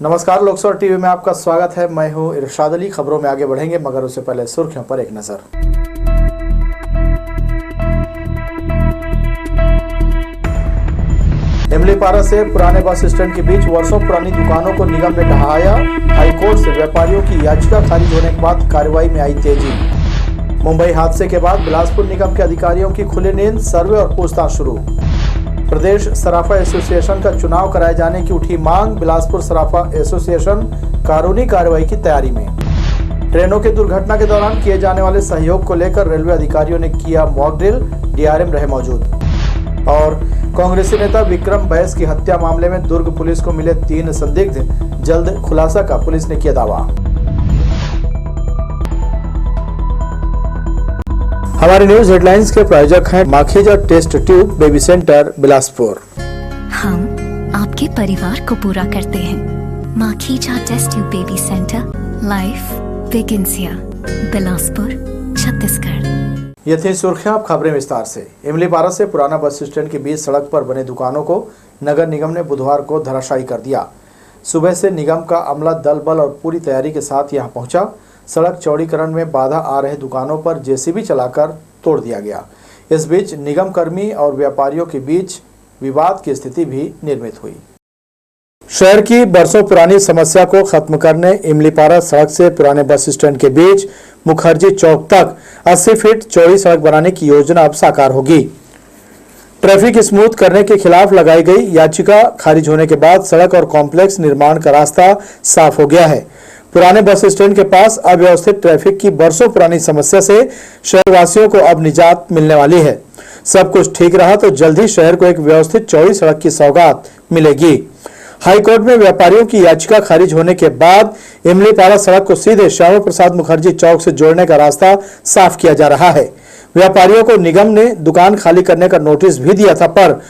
नमस्कार, लोकसभा टीवी में आपका स्वागत है। मैं हूं इरशाद अली। खबरों में आगे बढ़ेंगे, मगर उससे पहले सुर्खियों पर एक नजर। इमलीपारा से पुराने बस स्टैंड के बीच वर्षों पुरानी दुकानों को निगम ने ढहाया। हाईकोर्ट से व्यापारियों की याचिका खारिज होने के बाद कार्रवाई में आई तेजी। मुंबई हादसे के बाद बिलासपुर निगम के अधिकारियों की खुली नींद, सर्वे और पूछताछ शुरू। प्रदेश सराफा एसोसिएशन का चुनाव कराए जाने की उठी मांग। बिलासपुर सराफा एसोसिएशन कानूनी कार्रवाई की तैयारी में। ट्रेनों की दुर्घटना के दौरान किए जाने वाले सहयोग को लेकर रेलवे अधिकारियों ने किया मॉक ड्रिल, डीआरएम रहे मौजूद। और कांग्रेसी नेता विक्रम बैस की हत्या मामले में दुर्ग पुलिस को मिले 3 संदिग्ध, जल्द खुलासा का पुलिस ने किया दावा। हमारे न्यूज हेडलाइंस के प्रायोजक हैं Makhija test tube baby centre Bilaspur. हम आपके परिवार को पूरा करते हैं। Makhija test tube baby centre, life begins here, Bilaspur, Chhattisgarh. ये थी सुर्खियां, अब खबरें विस्तार से। इमलीपारा से पुराना बस स्टैंड के बीच सड़क पर बने दुकानों को नगर निगम ने बुधवार को धराशायी कर दिया। सुबह से निगम का अमला दल बल और पूरी तैयारी के साथ यहां पहुंचा। सड़क चौड़ीकरण में बाधा आ रहे दुकानों पर जेसीबी चलाकर तोड़ दिया गया। इस बीच निगम कर्मी और व्यापारियों के बीच विवाद की स्थिति भी निर्मित हुई। शहर की बरसों पुरानी समस्या को खत्म करने इमलीपारा सड़क से पुराने बस स्टैंड के बीच मुखर्जी चौक तक 80 फीट चौड़ी सड़क बनाने की योजना अब साकार होगी। ट्रैफिक स्मूथ करने के खिलाफ लगाई गई याचिका खारिज होने के बाद सड़क और कॉम्प्लेक्स निर्माण का रास्ता साफ हो गया है। पुराने बस स्टैंड के पास अव्यवस्थित ट्रैफिक की बरसों पुरानी समस्या से शहरवासियों को अब निजात मिलने वाली है। सब कुछ ठीक रहा तो जल्द ही शहर को एक व्यवस्थित चौड़ी सड़क की सौगात मिलेगी। हाईकोर्ट में व्यापारियों की याचिका खारिज होने के बाद इमलीपारा सड़क को सीधे श्यामा प्रसाद मुखर्जी चौक से जोड़ने का रास्ता साफ किया जा रहा है। व्यापारियों को निगम ने दुकान खाली करने का नोटिस भी दिया था, पर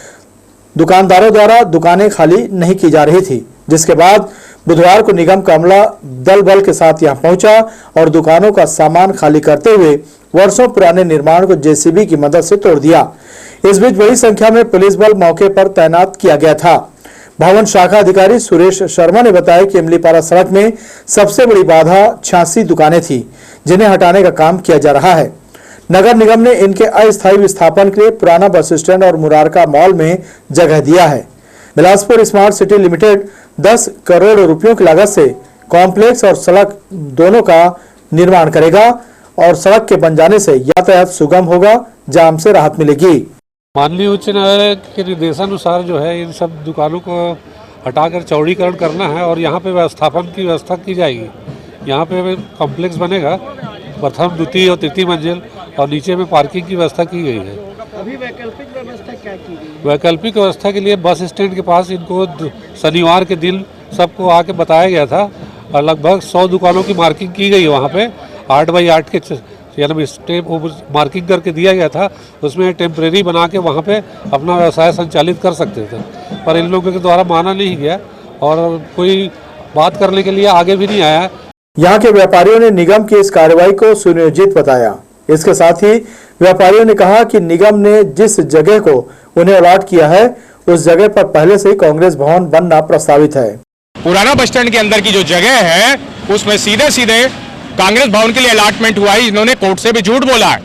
दुकानदारों द्वारा दुकानें खाली नहीं की जा रही थी, जिसके बाद बुधवार को निगम का अमला दल बल के साथ यहां पहुंचा और दुकानों का सामान खाली करते हुए वर्षों पुराने निर्माण को जेसीबी की मदद से तोड़ दिया। इस बीच बड़ी संख्या में पुलिस बल मौके पर तैनात किया गया था। भवन शाखा अधिकारी सुरेश शर्मा ने बताया कि इमलीपारा सड़क में सबसे बड़ी बाधा 86 दुकानें थी, जिन्हें हटाने का काम किया जा रहा है। नगर निगम ने इनके अस्थायी विस्थापन के लिए पुराना बस स्टैंड और मुरारका मॉल में जगह दिया है। Bilaspur smart city limited 10 crore रुपयों की लागत से कॉम्प्लेक्स और सड़क दोनों का निर्माण करेगा और सड़क के बन जाने से यातायात सुगम होगा, जाम से राहत मिलेगी। माननीय उच्च न्यायालय के निर्देशानुसार जो है इन सब दुकानों को हटाकर चौड़ीकरण करना है और यहाँ पे व्यवस्थापन की व्यवस्था की जाएगी। यहाँ पे कॉम्प्लेक्स बनेगा, प्रथम, द्वितीय और तृतीय मंजिल, और नीचे में पार्किंग की व्यवस्था की गई है। अभी वैकल्पिक व्यवस्था क्या की गई? वैकल्पिक व्यवस्था के लिए बस स्टैंड के पास इनको शनिवार के दिन सबको आके बताया गया था और लगभग 100 दुकानों की मार्किंग की गई है। वहाँ पे 8 बाई 8 के यानी स्टेप मार्किंग करके दिया गया था। उसमें टेम्परेरी बना के वहाँ पे अपना व्यवसाय संचालित कर सकते थे, पर इन लोगों के द्वारा माना नहीं गया और कोई बात करने के लिए आगे भी नहीं आया। यहाँ के व्यापारियों ने निगम की इस कार्रवाई को सुनियोजित बताया। इसके साथ ही व्यापारियों ने कहा कि निगम ने जिस जगह को उन्हें अलॉट किया है उस जगह पर पहले से ही कांग्रेस भवन बनना प्रस्तावित है। पुराना बस स्टैंड के अंदर की जो जगह है उसमें सीधे सीधे कांग्रेस भवन के लिए अलॉटमेंट हुआ है। इन्होंने कोर्ट से भी झूठ बोला है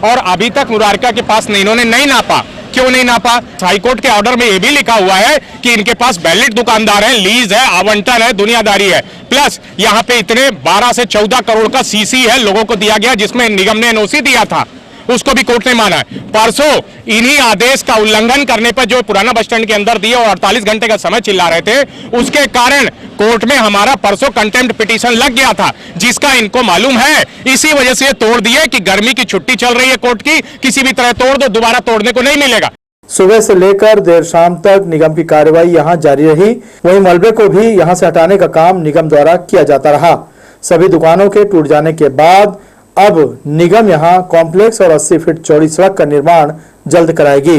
और अभी तक मुरारका के पास इन्होंने नहीं नापा। क्यों नहीं नापा? हाईकोर्ट के ऑर्डर में यह भी लिखा हुआ है कि इनके पास वैलिड दुकानदार है, लीज है, आवंटन है, दुनियादारी है, प्लस यहाँ पे इतने 12 से 14 करोड़ का सीसी है लोगों को दिया गया, जिसमें निगम ने एनओसी दिया था, उसको भी कोर्ट ने माना है। परसों इन्हीं आदेश का उल्लंघन करने पर जो पुराना बस स्टैंड के अंदर दिए और 48 घंटे का समय चिल्ला रहे थे, उसके कारण कोर्ट में हमारा परसों कंटेम्प्ट पिटीशन लग गया था, जिसका इनको मालूम है। इसी वजह से तोड़ दिए कि गर्मी की छुट्टी चल रही है कोर्ट की, किसी भी तरह तोड़ दो, दोबारा तोड़ने को नहीं मिलेगा। सुबह से लेकर देर शाम तक निगम की कार्रवाई यहां जारी रही। वहीं मलबे को भी यहां से हटाने का काम निगम द्वारा किया जाता रहा। सभी दुकानों के टूट जाने के बाद अब निगम यहां कॉम्प्लेक्स और 80 फीट चौड़ी सड़क का निर्माण जल्द कराएगी।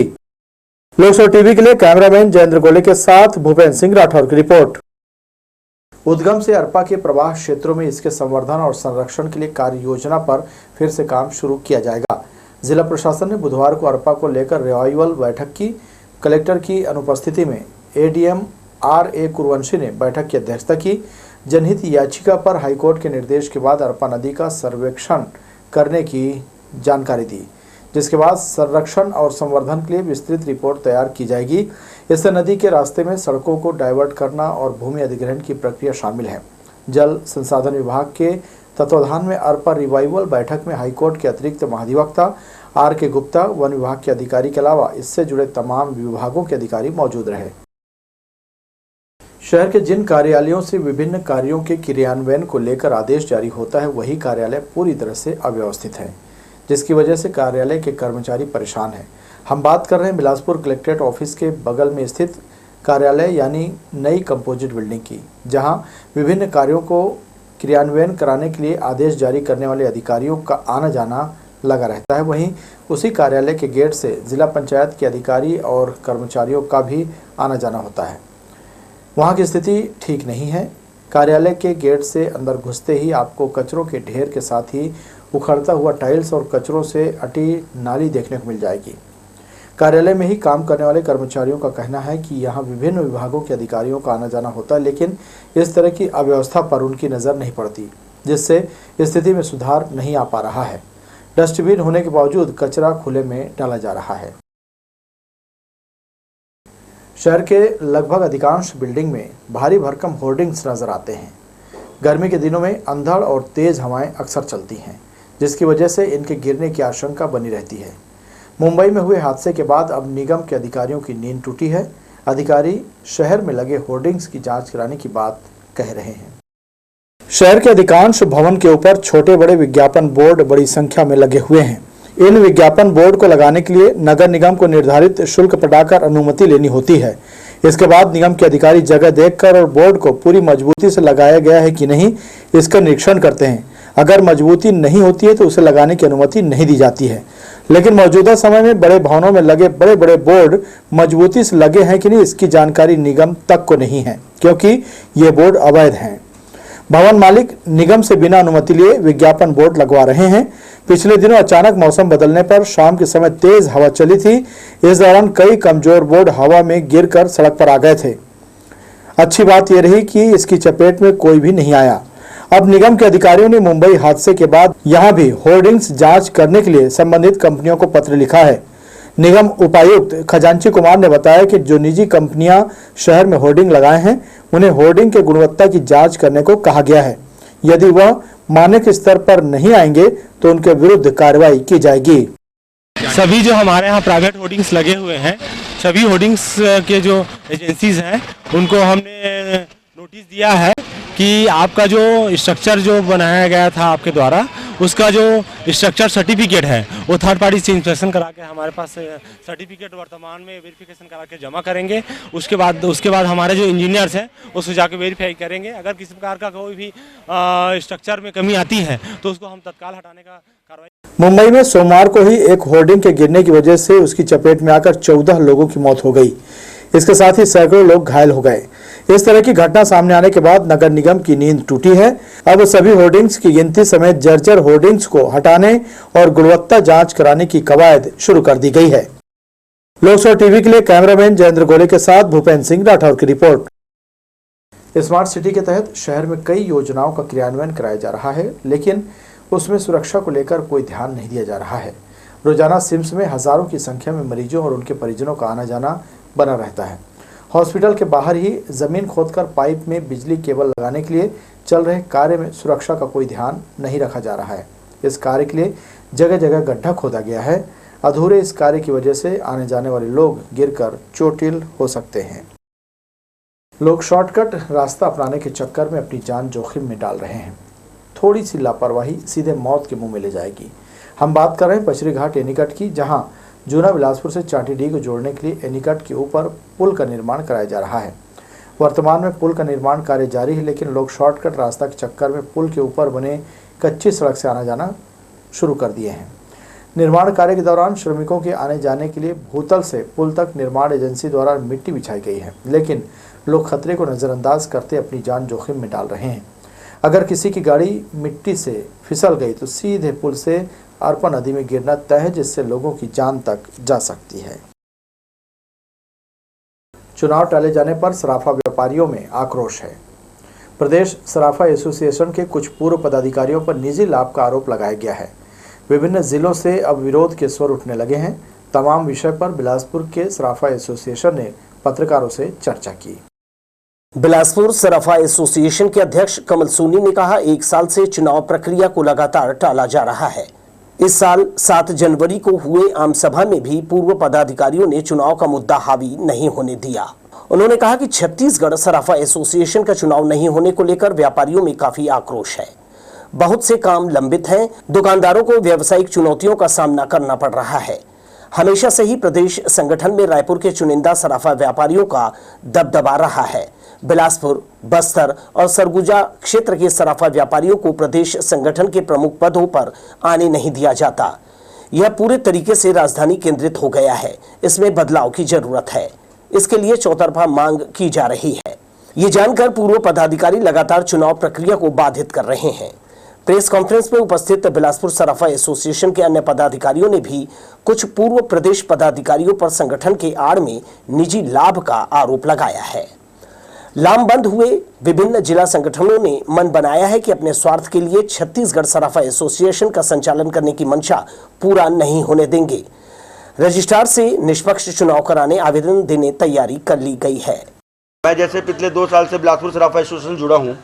लोकसभा टीवी के लिए कैमरामैन जयेंद्र गोले के साथ भूपेंद्र सिंह राठौर की रिपोर्ट। उद्गम से अरपा के प्रवाह क्षेत्रों में इसके संवर्धन और संरक्षण के लिए कार्य योजना पर फिर से काम शुरू किया जाएगा। जिला प्रशासन ने बुधवार को अरपा को लेकर रिवाइवल बैठक की। कलेक्टर की अनुपस्थिति में एडीएम R.A. कुरवंशी ने बैठक की अध्यक्षता की। जनहित याचिका पर हाईकोर्ट के निर्देश के बाद अरपा नदी का सर्वेक्षण करने की जानकारी दी, जिसके बाद संरक्षण और संवर्धन के लिए विस्तृत रिपोर्ट तैयार की जाएगी। इससे नदी के रास्ते में सड़कों को डाइवर्ट करना और भूमि अधिग्रहण की प्रक्रिया शामिल है। जल संसाधन विभाग के तत्वाधान में अरपा रिवाइवल बैठक में हाईकोर्ट के अतिरिक्त महाधिवक्ता R.K. गुप्ता, वन विभाग के अधिकारी के अलावा इससे जुड़े तमाम विभागों के अधिकारी मौजूद रहे। शहर के जिन कार्यालयों से विभिन्न कार्यों के क्रियान्वयन को लेकर आदेश जारी होता है, वही कार्यालय पूरी तरह से अव्यवस्थित है, जिसकी वजह से कार्यालय के कर्मचारी परेशान हैं। हम बात कर रहे हैं बिलासपुर कलेक्ट्रेट ऑफिस के बगल में स्थित कार्यालय यानी नई कंपोजिट बिल्डिंग की, जहां विभिन्न कार्यों को क्रियान्वयन कराने के लिए आदेश जारी करने वाले अधिकारियों का आना जाना लगा रहता है। वहीं उसी कार्यालय के गेट से जिला पंचायत के अधिकारी और कर्मचारियों का भी आना जाना होता है। वहां की स्थिति ठीक नहीं है। कार्यालय के गेट से अंदर घुसते ही आपको कचरों के ढेर के साथ ही उखड़ता हुआ टाइल्स और कचरों से अटी नाली देखने को मिल जाएगी। कार्यालय में ही काम करने वाले कर्मचारियों का कहना है कि यहां विभिन्न विभागों के अधिकारियों का आना जाना होता है, लेकिन इस तरह की अव्यवस्था पर उनकी नज़र नहीं पड़ती, जिससे स्थिति में सुधार नहीं आ पा रहा है। डस्टबिन होने के बावजूद कचरा खुले में डाला जा रहा है। शहर के लगभग अधिकांश बिल्डिंग में भारी भरकम होर्डिंग्स नजर आते हैं। गर्मी के दिनों में अंधड़ और तेज हवाएं अक्सर चलती हैं, जिसकी वजह से इनके गिरने की आशंका बनी रहती है। मुंबई में हुए हादसे के बाद अब निगम के अधिकारियों की नींद टूटी है। अधिकारी शहर में लगे होर्डिंग्स की जांच कराने की बात कह रहे हैं। शहर के अधिकांश भवन के ऊपर छोटे बड़े विज्ञापन बोर्ड बड़ी संख्या में लगे हुए हैं। इन विज्ञापन बोर्ड को लगाने के लिए नगर निगम को निर्धारित शुल्क पटाकर अनुमति लेनी होती है। इसके बाद निगम के अधिकारी जगह देखकर और बोर्ड को पूरी मजबूती से लगाया गया है कि नहीं, इसका निरीक्षण करते हैं। अगर मजबूती नहीं होती है तो उसे लगाने की अनुमति नहीं दी जाती है। लेकिन मौजूदा समय में बड़े भवनों में लगे बड़े बड़े बोर्ड मजबूती से लगे हैं कि नहीं, इसकी जानकारी निगम तक को नहीं है, क्योंकि ये बोर्ड अवैध हैं। भवन मालिक निगम से बिना अनुमति लिए विज्ञापन बोर्ड लगवा रहे हैं। पिछले दिनों अचानक मौसम बदलने पर शाम के समय तेज हवा चली थी। इस दौरान कई कमजोर बोर्ड हवा में गिरकर सड़क पर आ गए थे। अच्छी बात यह रही कि इसकी चपेट में कोई भी नहीं आया। अब निगम के अधिकारियों ने मुंबई हादसे के बाद यहां भी होर्डिंग्स जांच करने के लिए संबंधित कंपनियों को पत्र लिखा है। निगम उपायुक्त खजांची कुमार ने बताया कि जो निजी कंपनियां शहर में होर्डिंग लगाए हैं, उन्हें होर्डिंग के गुणवत्ता की जांच करने को कहा गया है। यदि वह मानक स्तर पर नहीं आएंगे तो उनके विरुद्ध कार्रवाई की जाएगी। सभी जो हमारे यहाँ प्राइवेट होर्डिंग्स लगे हुए हैं, सभी होर्डिंग्स के जो एजेंसीज हैं, उनको हमने नोटिस दिया है कि आपका जो स्ट्रक्चर जो बनाया गया था आपके द्वारा, उसका जो स्ट्रक्चर सर्टिफिकेट है वो थर्ड पार्टी से इंस्पेक्शन करा के हमारे पास सर्टिफिकेट वर्तमान में वेरिफिकेशन करा के जमा करेंगे। उसके बाद हमारे जो इंजीनियर्स हैं उसको जाके वेरीफाई करेंगे। अगर किसी प्रकार का कोई भी स्ट्रक्चर में कमी आती है तो उसको हम तत्काल हटाने का कार्रवाई। मुंबई में सोमवार को ही एक होर्डिंग के गिरने की वजह से उसकी चपेट में आकर 14 लोगों की मौत हो गई। इसके साथ ही सैकड़ों लोग घायल हो गए। इस तरह की घटना सामने आने के बाद नगर निगम की नींद टूटी है। अब सभी होर्डिंग्स की गिनती समेत जर्जर होर्डिंग्स को हटाने और गुणवत्ता जांच कराने की कवायद शुरू कर दी गई है। लोकसभा टीवी के लिए कैमरामैन जयेंद्र गोले के साथ भूपेंद्र सिंह राठौर की रिपोर्ट। स्मार्ट सिटी के तहत शहर में कई योजनाओं का क्रियान्वयन कराया जा रहा है, लेकिन उसमें सुरक्षा को लेकर कोई ध्यान नहीं दिया जा रहा है। रोजाना सिम्स में हजारों की संख्या में मरीजों और उनके परिजनों का आना जाना बना रहता है। हॉस्पिटल के बाहर ही जमीन खोदकर पाइप में बिजली केबल लगाने के लिए चल रहे कार्य में सुरक्षा का कोई ध्यान नहीं रखा जा रहा है। इस कार्य के लिए जगह जगह गड्ढा खोदा गया है। अधूरे इस कार्य की वजह से आने जाने वाले लोग गिरकर चोटिल हो सकते हैं। लोग शॉर्टकट रास्ता अपनाने के चक्कर में अपनी जान जोखिम में डाल रहे हैं। थोड़ी सी लापरवाही सीधे मौत के मुंह में ले जाएगी। हम बात कर रहे हैं पचरी घाट एनीकट की, जहां जूना बिलासपुर से चाटीडीह को जोड़ने के लिए एनीकट के ऊपर पुल का निर्माण कराया जा रहा है। वर्तमान में पुल का निर्माण कार्य जारी है, लेकिन लोग शॉर्टकट रास्ता के चक्कर में पुल के ऊपर बने कच्ची सड़क से आना जाना शुरू कर दिए हैं। निर्माण कार्य के दौरान श्रमिकों के आने जाने के लिए भूतल से पुल तक निर्माण एजेंसी द्वारा मिट्टी बिछाई गई है, लेकिन लोग खतरे को नज़रअंदाज करते अपनी जान जोखिम में डाल रहे हैं। अगर किसी की गाड़ी मिट्टी से फिसल गई तो सीधे पुल से अरपा नदी में गिरना तय है, जिससे लोगों की जान तक जा सकती है। चुनाव टाले जाने पर सराफा व्यापारियों में आक्रोश है। प्रदेश सराफा एसोसिएशन के कुछ पूर्व पदाधिकारियों पर निजी लाभ का आरोप लगाया गया है। विभिन्न जिलों से अब विरोध के स्वर उठने लगे हैं। तमाम विषय पर बिलासपुर के सराफा एसोसिएशन ने पत्रकारों से चर्चा की। बिलासपुर सराफा एसोसिएशन के अध्यक्ष कमल सोनी ने कहा, 1 साल से चुनाव प्रक्रिया को लगातार टाला जा रहा है। इस साल 7 जनवरी को हुए आम सभा में भी पूर्व पदाधिकारियों ने चुनाव का मुद्दा हावी नहीं होने दिया। उन्होंने कहा कि छत्तीसगढ़ सराफा एसोसिएशन का चुनाव नहीं होने को लेकर व्यापारियों में काफी आक्रोश है। बहुत से काम लंबित हैं। दुकानदारों को व्यावसायिक चुनौतियों का सामना करना पड़ रहा है। हमेशा से ही प्रदेश संगठन में रायपुर के चुनिंदा सराफा व्यापारियों का दबदबा रहा है। बिलासपुर, बस्तर और सरगुजा क्षेत्र के सराफा व्यापारियों को प्रदेश संगठन के प्रमुख पदों पर आने नहीं दिया जाता। यह पूरे तरीके से राजधानी केंद्रित हो गया है। इसमें बदलाव की जरूरत है। इसके लिए चौतरफा मांग की जा रही है। ये जानकर पूर्व पदाधिकारी लगातार चुनाव प्रक्रिया को बाधित कर रहे हैं। प्रेस कॉन्फ्रेंस में उपस्थित बिलासपुर सराफा एसोसिएशन के अन्य पदाधिकारियों ने भी कुछ पूर्व प्रदेश पदाधिकारियों पर संगठन के आड़ में निजी लाभ का आरोप लगाया है। लामबंद हुए विभिन्न जिला संगठनों ने मन बनाया है कि अपने स्वार्थ के लिए छत्तीसगढ़ सराफा एसोसिएशन का संचालन करने की मंशा पूरा नहीं होने देंगे। रजिस्ट्रार से निष्पक्ष चुनाव कराने आवेदन देने तैयारी कर ली गई है। मैं जैसे पिछले 2 साल से बिलासपुर सराफा एसोसिएशन जुड़ा हूँ,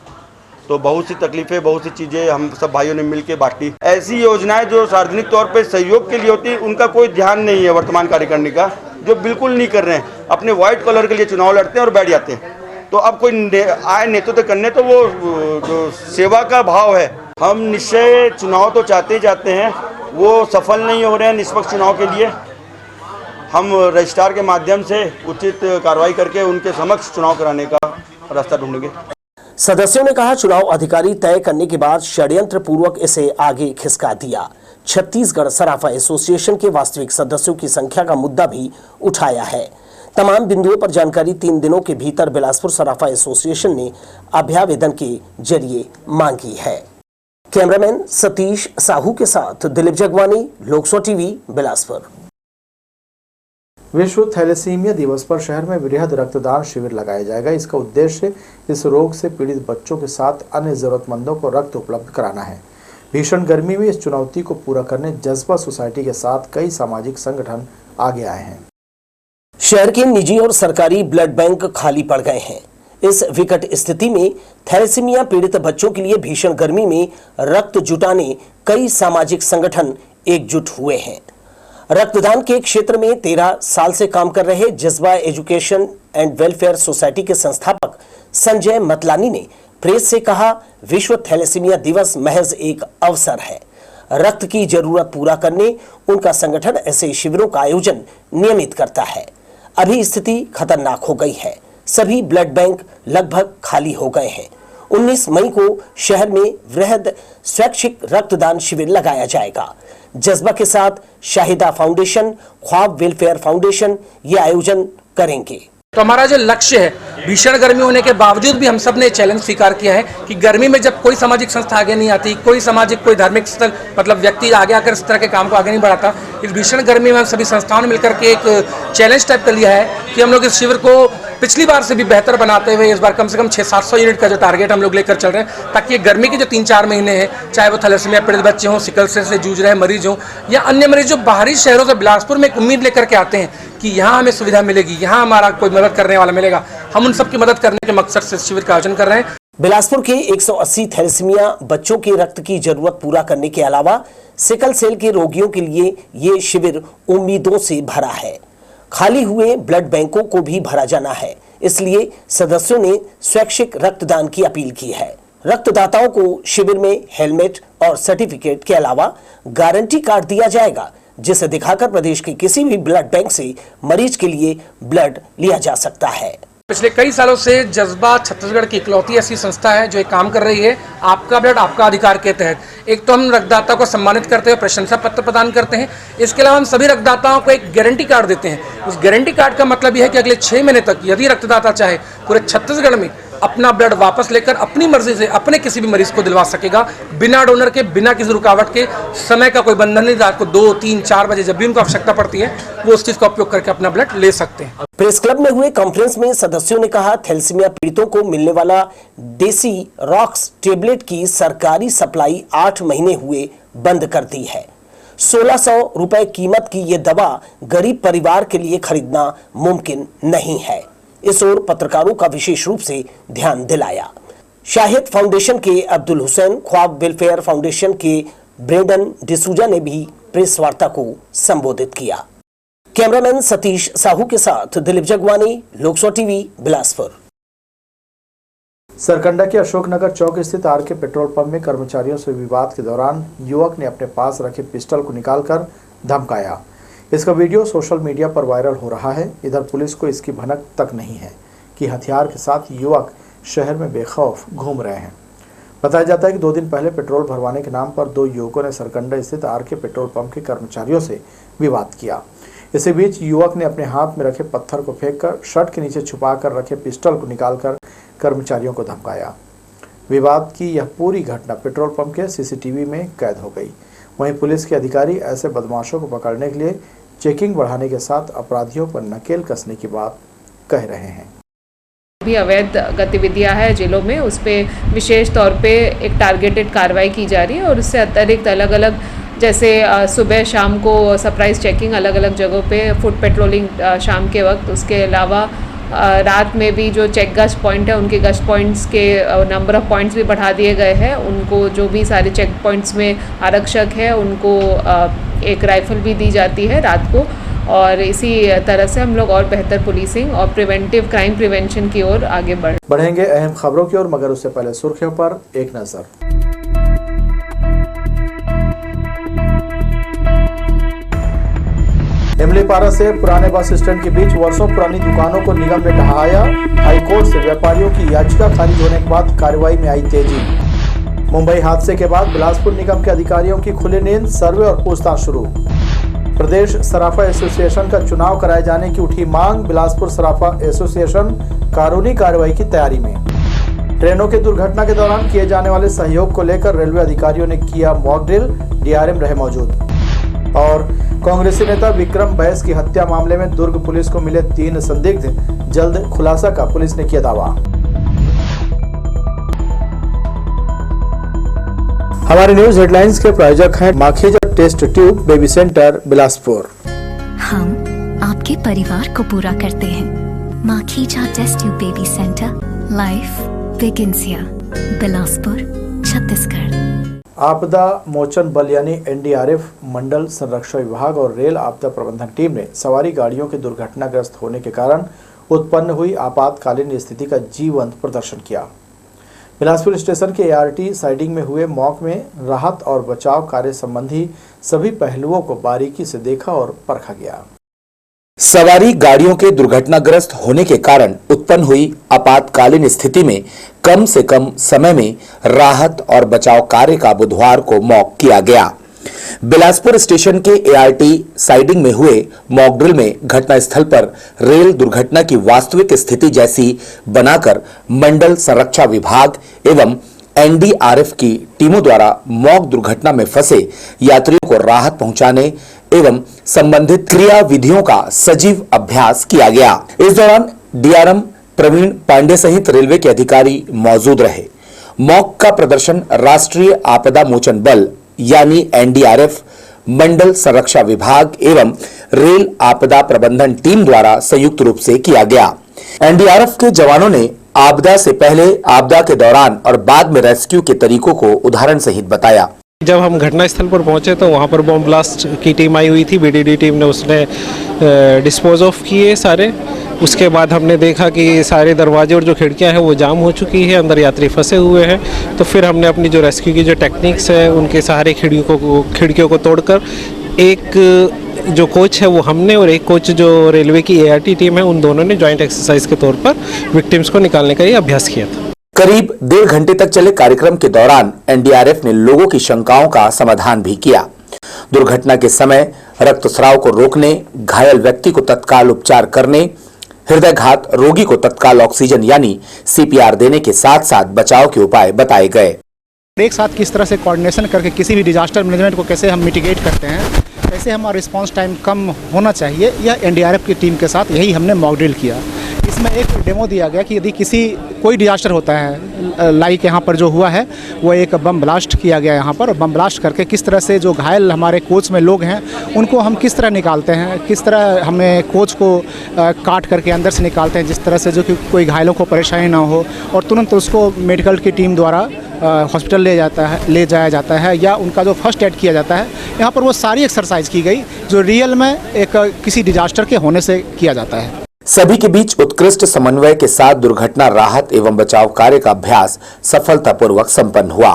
तो बहुत सी तकलीफें, बहुत सी चीज़ें हम सब भाइयों ने मिलकर बांटी। ऐसी योजनाएं जो सार्वजनिक तौर पे सहयोग के लिए होती है, उनका कोई ध्यान नहीं है वर्तमान कार्यकारिणी का, जो बिल्कुल नहीं कर रहे हैं। अपने व्हाइट कलर के लिए चुनाव लड़ते हैं और बैठ जाते हैं। तो अब कोई आए नेतृत्व करने, तो वो जो सेवा का भाव है, हम निश्चय चुनाव तो चाहते ही जाते हैं, वो सफल नहीं हो रहे हैं। निष्पक्ष चुनाव के लिए हम रजिस्ट्रार के माध्यम से उचित कार्रवाई करके उनके समक्ष चुनाव कराने का रास्ता ढूंढेंगे। सदस्यों ने कहा, चुनाव अधिकारी तय करने के बाद षड्यंत्र पूर्वक इसे आगे खिसका दिया। छत्तीसगढ़ सराफा एसोसिएशन के वास्तविक सदस्यों की संख्या का मुद्दा भी उठाया है। तमाम बिंदुओं पर जानकारी 3 दिनों के भीतर बिलासपुर सराफा एसोसिएशन ने अभ्यावेदन के जरिए मांगी है। कैमरामैन सतीश साहू के साथ दिलीप जगवानी, लोकसो टीवी, बिलासपुर। विश्व थैलेसीमिया दिवस पर शहर में वृहद रक्तदान शिविर लगाया जाएगा। इसका उद्देश्य इस रोग से पीड़ित बच्चों के साथ अन्य जरूरतमंदों को रक्त उपलब्ध कराना है। भीषण गर्मी में इस चुनौती को पूरा करने जज्बा सोसाइटी के साथ कई सामाजिक संगठन आगे आए हैं। शहर के निजी और सरकारी ब्लड बैंक खाली पड़ गए हैं। इस विकट स्थिति में थैलेसीमिया पीड़ित बच्चों के लिए भीषण गर्मी में रक्त जुटाने कई सामाजिक संगठन एकजुट हुए हैं। रक्तदान के क्षेत्र में 13 साल से काम कर रहे जज्बा एजुकेशन एंड वेलफेयर सोसाइटी के संस्थापक संजय मतलानी ने प्रेस से कहा, विश्व थैलेसीमिया दिवस महज एक अवसर है। रक्त की जरूरत पूरा करने उनका संगठन ऐसे शिविरों का आयोजन नियमित करता है। अभी स्थिति खतरनाक हो गई है। सभी ब्लड बैंक लगभग खाली हो गए हैं। 19 मई को शहर में वृहद स्वैच्छिक रक्तदान शिविर लगाया जाएगा। जज्बा के साथ शाहिदा फाउंडेशन, ख्वाब वेलफेयर फाउंडेशन ये आयोजन करेंगे। तो हमारा जो लक्ष्य है, भीषण गर्मी होने के बावजूद भी हम सब ने चैलेंज स्वीकार किया है कि गर्मी में जब कोई सामाजिक संस्था आगे नहीं आती, कोई सामाजिक, कोई धार्मिक स्थल, मतलब व्यक्ति आगे आकर इस तरह के काम को आगे नहीं बढ़ाता, इस भीषण गर्मी में हम सभी संस्थाओं ने मिलकर के एक चैलेंज टाइप कर लिया है कि हम लोग इस शिविर को पिछली बार से भी बेहतर बनाते हुए इस बार कम से कम 600-700 यूनिट का जो टारगेट हम लोग लेकर चल रहे हैं, ताकि गर्मी के जो 3-4 महीने हैं, चाहे वो थैलेसीमिया पीड़ित बच्चे हों, सिकल सेल से जूझ रहे मरीज हों, या अन्य मरीज जो बाहरी शहरों से बिलासपुर में एक उम्मीद लेकर के आते हैं कि यहाँ हमें सुविधा मिलेगी, यहाँ हमारा कोई मदद करने वाला मिलेगा, हम उन सबकी मदद करने के मकसद से शिविर का आयोजन कर रहे हैं। बिलासपुर के 180 थैलेसीमिया बच्चों के रक्त की जरूरत पूरा करने के अलावा सिकल सेल के रोगियों के लिए ये शिविर उम्मीदों से भरा है। खाली हुए ब्लड बैंकों को भी भरा जाना है, इसलिए सदस्यों ने स्वैच्छिक रक्तदान की अपील की है। रक्तदाताओं को शिविर में हेलमेट और सर्टिफिकेट के अलावा गारंटी कार्ड दिया जाएगा, जिसे दिखाकर प्रदेश के किसी भी ब्लड बैंक से मरीज के लिए ब्लड लिया जा सकता है। पिछले कई सालों से जज्बा छत्तीसगढ़ की इकलौती ऐसी संस्था है जो एक काम कर रही है आपका ब्लड आपका अधिकार के तहत। एक तो हम रक्तदाता को सम्मानित करते हैं, प्रशंसा पत्र प्रदान करते हैं, इसके अलावा हम सभी रक्तदाताओं को एक गारंटी कार्ड देते हैं। उस गारंटी कार्ड का मतलब यह है कि अगले 6 महीने तक यदि रक्तदाता चाहे पूरे छत्तीसगढ़ में अपना ब्लड वापस लेकर अपनी मर्जी से अपने किसी भी मरीज को दिलवा सकेगा, बिना डोनर के, बिना किसी रुकावट के। समय का कोई बंधन नहीं, रात को 2, 3, 4 बजे जब भी उनको आवश्यकता पड़ती है वो उस चीज का उपयोग करके अपना ब्लड ले सकते हैं। प्रेस क्लब में हुए कॉन्फ्रेंस में सदस्यों ने कहा, थैलेसीमिया पीड़ितों को मिलने वाला देसी रॉक्स टेबलेट की सरकारी सप्लाई 8 महीने हुए बंद कर दी है। 1600 रुपए कीमत की ये दवा गरीब परिवार के लिए खरीदना मुमकिन नहीं है। इस ओर पत्रकारों का विशेष रूप से ध्यान दिलाया। शाहिद फाउंडेशन के अब्दुल हुसैन, ख्वाब वेलफेयर फाउंडेशन के ब्रेंडन डिसूजा ने भी प्रेस वार्ता को संबोधित किया। कैमरामैन सतीश साहू के साथ दिलीप जगवानी, लोकसभा टीवी, बिलासपुर। सरकंडा के अशोकनगर चौक स्थित आरके पेट्रोल पंप में कर्मचारियों से विवाद के दौरान युवक ने अपने पास रखे पिस्टल को निकालकर धमकाया। इसका वीडियो सोशल मीडिया पर वायरल हो रहा है। इधर पुलिस को इसकी भनक तक नहीं है कि हथियार के साथ युवक शहर में बेखौफ घूम रहे हैं। बताया जाता है कि 2 दिन पहले पेट्रोल भरवाने के नाम पर 2 युवकों ने सरकंडा स्थित आरके पेट्रोल पंप के कर्मचारियों से विवाद किया। इसी बीच युवक ने अपने हाथ में रखे पत्थर को फेंककर शर्ट के नीचे छुपाकर रखे पिस्टल को निकालकर कर्मचारियों को धमकाया। विवाद की यह पूरी घटना पेट्रोल पंप के सीसीटीवी में कैद हो गई। वहीं पुलिस के अधिकारी ऐसे बदमाशों को पकड़ने के लिए चेकिंग बढ़ाने के साथ अपराधियों पर नकेल कसने की बात कह रहे हैं। भी अवैध गतिविधियां हैं जिलों में, उस पर विशेष तौर पे एक टारगेटेड कार्रवाई की जा रही है और उससे अतिरिक्त अलग अलग, जैसे सुबह शाम को सरप्राइज चेकिंग अलग अलग जगहों पे, फुट पेट्रोलिंग शाम के वक्त, उसके अलावा रात में भी जो चेक गश्त पॉइंट है उनके गश्त पॉइंट्स के नंबर ऑफ पॉइंट्स भी बढ़ा दिए गए हैं। उनको जो भी सारे चेक पॉइंट्स में आरक्षक है उनको एक राइफल भी दी जाती है रात को। और इसी तरह से हम लोग और बेहतर पुलिसिंग और प्रिवेंटिव क्राइम प्रिवेंशन की ओर आगे बढ़ेंगे। अहम खबरों की ओर, मगर उससे पहले सुर्खियों पर एक नजर। इमलीपारा से पुराने बस स्टैंड के बीच वर्षों पुरानी दुकानों को निगम ने ढहाया। हाईकोर्ट से व्यापारियों की याचिका खारिज होने के बाद कार्रवाई में आई तेजी। मुंबई हादसे के बाद बिलासपुर निगम के अधिकारियों की खुली नींद, सर्वे और पूछताछ शुरू। प्रदेश सराफा एसोसिएशन का चुनाव कराए जाने की उठी मांग, बिलासपुर सराफा एसोसिएशन कानूनी कार्रवाई की तैयारी में। ट्रेनों के दुर्घटना के दौरान किए जाने वाले सहयोग को लेकर रेलवे अधिकारियों ने किया मॉक ड्रिल, डीआरएम रहे मौजूद। और कांग्रेसी नेता विक्रम बैस की हत्या मामले में दुर्ग पुलिस को मिले 3 संदिग्ध, जल्द खुलासा का पुलिस ने किया दावा। हमारे न्यूज हेडलाइंस के प्रायोजक हैं Makhija test tube baby centre, Bilaspur. हम आपके परिवार को पूरा करते हैं। Makhija test tube baby centre, life begins here, Bilaspur, Chhattisgarh. आपदा मोचन बल यानी एनडीआरएफ, मंडल संरक्षण विभाग और रेल आपदा प्रबंधन टीम ने सवारी गाड़ियों के दुर्घटनाग्रस्त होने के कारण उत्पन्न हुई आपातकालीन स्थिति का जीवंत प्रदर्शन किया। बिलासपुर स्टेशन के एआरटी साइडिंग में हुए मॉक में राहत और बचाव कार्य संबंधी सभी पहलुओं को बारीकी से देखा और परखा गया। सवारी गाड़ियों के दुर्घटनाग्रस्त होने के कारण उत्पन्न हुई आपातकालीन स्थिति में कम से कम समय में राहत और बचाव कार्य का बुधवार को मॉक किया गया। बिलासपुर स्टेशन के एआरटी साइडिंग में हुए मॉक ड्रिल में घटनास्थल पर रेल दुर्घटना की वास्तविक स्थिति जैसी बनाकर मंडल संरक्षण विभाग एवं एनडीआरएफ की टीमों द्वारा मॉक दुर्घटना में फंसे यात्रियों को राहत पहुंचाने एवं संबंधित क्रिया विधियों का सजीव अभ्यास किया गया। इस दौरान डीआरएम प्रवीण पांडे सहित रेलवे के अधिकारी मौजूद रहे। मॉक का प्रदर्शन राष्ट्रीय आपदा मोचन बल यानी एनडीआरएफ, मंडल संरक्षण विभाग एवं रेल आपदा प्रबंधन टीम द्वारा संयुक्त रूप से किया गया। एनडीआरएफ के जवानों ने आपदा से पहले, आपदा के दौरान और बाद में रेस्क्यू के तरीकों को उदाहरण सहित बताया। जब हम घटनास्थल पर पहुंचे तो वहां पर बॉम्ब ब्लास्ट की टीम आई हुई थी, बीडीडी टीम ने उसने डिस्पोज ऑफ किए सारे। उसके बाद हमने देखा कि सारे दरवाजे और जो खिड़कियां हैं वो जाम हो चुकी है, अंदर यात्री फंसे हुए हैं। तो फिर हमने अपनी जो रेस्क्यू की जो टेक्निक्स है उनके सहारे खिड़कियों को तोड़कर एक जो कोच है वो हमने और एक कोच जो रेलवे की एआरटी टीम है उन दोनों ने जॉइंट एक्सरसाइज के तौर पर विक्टिम्स को निकालने का ये अभ्यास किया था। करीब 1.5 घंटे तक चले कार्यक्रम के दौरान एनडीआरएफ ने लोगों की शंकाओं का समाधान भी किया। दुर्घटना के समय रक्तस्राव को रोकने, घायल व्यक्ति को तत्काल उपचार करने, हृदयघात रोगी को तत्काल ऑक्सीजन यानी CPR देने के साथ साथ बचाव के उपाय बताए गए। एक साथ किस तरह से कोऑर्डिनेशन करके किसी भी डिजास्टर मैनेजमेंट को कैसे हम मिटिगेट करते हैं, कैसे हमारा रिस्पांस टाइम कम होना चाहिए, यह NDRF की टीम के साथ यही हमने मॉक ड्रिल किया। इसमें एक डेमो दिया गया कि यदि कोई डिजास्टर होता है, लाइक यहाँ पर जो हुआ है वो एक बम ब्लास्ट किया गया यहाँ पर, और बम ब्लास्ट करके किस तरह से जो घायल हमारे कोच में लोग हैं उनको हम किस तरह निकालते हैं, किस तरह हमें कोच को काट करके अंदर से निकालते हैं जिस तरह से जो कि कोई घायलों को परेशानी ना हो, और तुरंत उसको मेडिकल की टीम द्वारा हॉस्पिटल ले जाया जाता है या उनका जो फर्स्ट एड किया जाता है। यहाँ पर वो सारी एक्सरसाइज की गई जो रियल में एक किसी डिजास्टर के होने से किया जाता है। सभी के बीच उत्कृष्ट समन्वय के साथ दुर्घटना राहत एवं बचाव कार्य का अभ्यास सफलतापूर्वक संपन्न हुआ।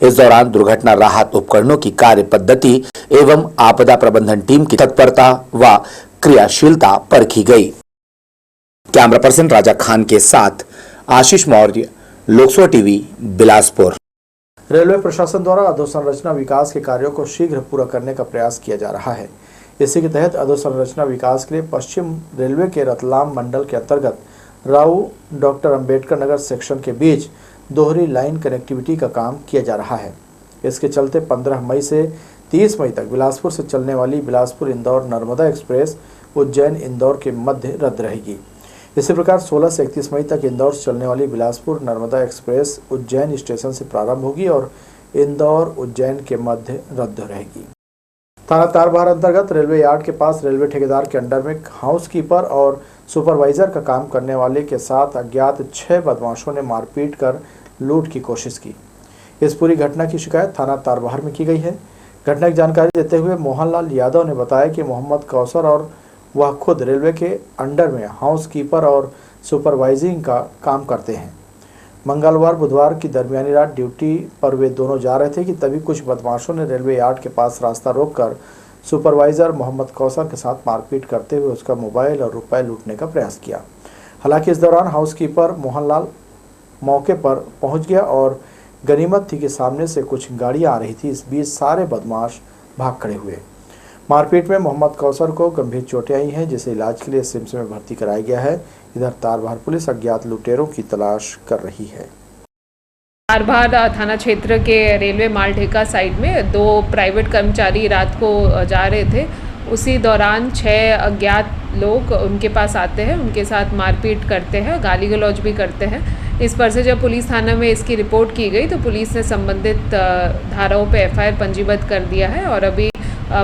इस दौरान दुर्घटना राहत उपकरणों की कार्य पद्धति एवं आपदा प्रबंधन टीम की तत्परता व क्रियाशीलता परखी गई। कैमरा पर्सन राजा खान के साथ आशीष मौर्य, लोकसभा टीवी, बिलासपुर। रेलवे प्रशासन द्वारा अधोसंरचना विकास के कार्यों को शीघ्र पूरा करने का प्रयास किया जा रहा है। इसी के तहत अधोसंरचना विकास के लिए पश्चिम रेलवे के रतलाम मंडल के अंतर्गत राऊ डॉक्टर अंबेडकर नगर सेक्शन के बीच दोहरी लाइन कनेक्टिविटी का काम किया जा रहा है। इसके चलते 15 मई से 30 मई तक बिलासपुर से चलने वाली बिलासपुर इंदौर नर्मदा एक्सप्रेस उज्जैन इंदौर के मध्य रद्द रहेगी। इसी प्रकार 16 से 31 मई तक इंदौर से चलने वाली बिलासपुर नर्मदा एक्सप्रेस उज्जैन स्टेशन से प्रारंभ होगी और इंदौर उज्जैन के मध्य रद्द रहेगी। थाना तारबहार अंतर्गत रेलवे यार्ड के पास रेलवे ठेकेदार के अंडर में हाउसकीपर और सुपरवाइजर का काम करने वाले के साथ अज्ञात 6 बदमाशों ने मारपीट कर लूट की कोशिश की। इस पूरी घटना की शिकायत थाना तारबहार में की गई है। घटना की जानकारी देते हुए मोहनलाल यादव ने बताया कि मोहम्मद कौसर और वह खुद रेलवे के अंडर में हाउसकीपर और सुपरवाइजिंग का काम करते हैं। मंगलवार बुधवार की दरमियानी रात ड्यूटी पर वे दोनों जा रहे थे कि तभी कुछ बदमाशों ने रेलवे यार्ड के पास रास्ता रोककर सुपरवाइजर मोहम्मद कौसर के साथ मारपीट करते हुए उसका मोबाइल और रुपए लूटने का प्रयास किया। हालांकि इस दौरान हाउसकीपर मोहनलाल मौके पर पहुंच गया और गनीमत थी कि सामने से कुछ गाड़ियां आ रही थी। इस बीच सारे बदमाश भाग खड़े हुए। मारपीट में मोहम्मद कौसर को गंभीर चोटें आई हैं, जिसे इलाज के लिए सिम्स में भर्ती कराया गया है। इधर तारबहार पुलिस अज्ञात लुटेरों की तलाश कर रही है। तारबहार थाना क्षेत्र के रेलवे माल ढेका साइड में 2 प्राइवेट कर्मचारी रात को जा रहे थे। उसी दौरान 6 अज्ञात लोग उनके पास आते हैं, उनके साथ मारपीट करते हैं, गाली गलौज भी करते हैं। इस पर से जब पुलिस थाना में इसकी रिपोर्ट की गई तो पुलिस ने संबंधित धाराओं पे FIR पंजीबद्ध कर दिया है और अभी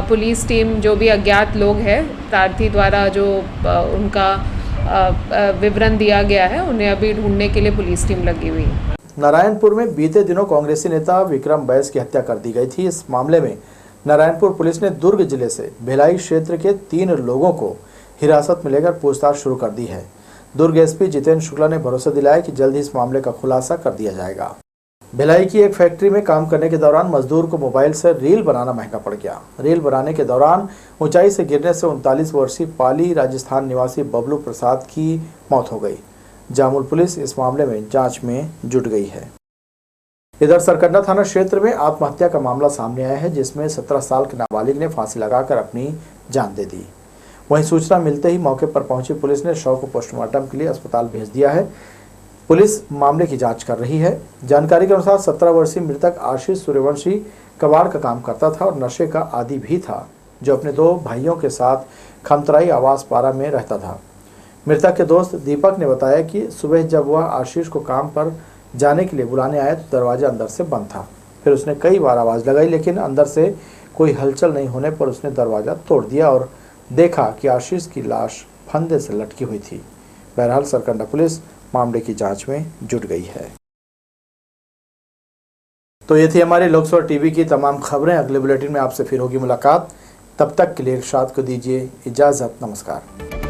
पुलिस टीम जो भी अज्ञात लोग हैं प्रार्थी द्वारा जो उनका विवरण दिया गया है उन्हें अभी ढूंढने के लिए पुलिस टीम लगी हुई है। नारायणपुर में बीते दिनों कांग्रेसी नेता विक्रम बैस की हत्या कर दी गई थी। इस मामले में नारायणपुर पुलिस ने दुर्ग जिले से भिलाई क्षेत्र के 3 लोगों को हिरासत में लेकर पूछताछ शुरू कर दी है। दुर्ग SP जितेंद्र शुक्ला ने भरोसा दिलाया कि जल्द ही इस मामले का खुलासा कर दिया जाएगा। भिलाई की एक फैक्ट्री में काम करने के दौरान मजदूर को मोबाइल से रील बनाना महंगा पड़ गया। रील बनाने के दौरान ऊंचाई से गिरने से 39 वर्षीय पाली राजस्थान निवासी बबलू प्रसाद की मौत हो गई। जामुल पुलिस इस मामले में जांच में जुट गई है। इधर सरकंडा थाना क्षेत्र में आत्महत्या का मामला सामने आया है, जिसमें 17 साल के नाबालिग ने फांसी लगाकर अपनी जान दे दी। वहीं सूचना मिलते ही मौके पर पहुंची पुलिस ने शव को पोस्टमार्टम के लिए अस्पताल भेज दिया है। पुलिस मामले की जांच कर रही है। जानकारी के अनुसार 17 वर्षीय मृतक आशीष सूर्यवंशी कबाड़ का काम करता था और नशे का आदी भी था, जो अपने 2 भाइयों के साथ खमतराई आवास पारा में रहता था। मृतक के दोस्त दीपक ने बताया कि सुबह जब वह आशीष को काम पर जाने के लिए बुलाने आया तो दरवाजा अंदर से बंद था। फिर उसने कई बार आवाज़ लगाई, लेकिन अंदर से कोई हलचल नहीं होने पर उसने दरवाज़ा तोड़ दिया और देखा कि आशीष की लाश फंदे से लटकी हुई थी। बहरहाल सरकंडा पुलिस मामले की जांच में जुट गई है। तो ये थी हमारी लोकसभा टीवी की तमाम खबरें। अगले बुलेटिन में आपसे फिर होगी मुलाकात। तब तक के लिए इरशाद को दीजिए इजाज़त। नमस्कार।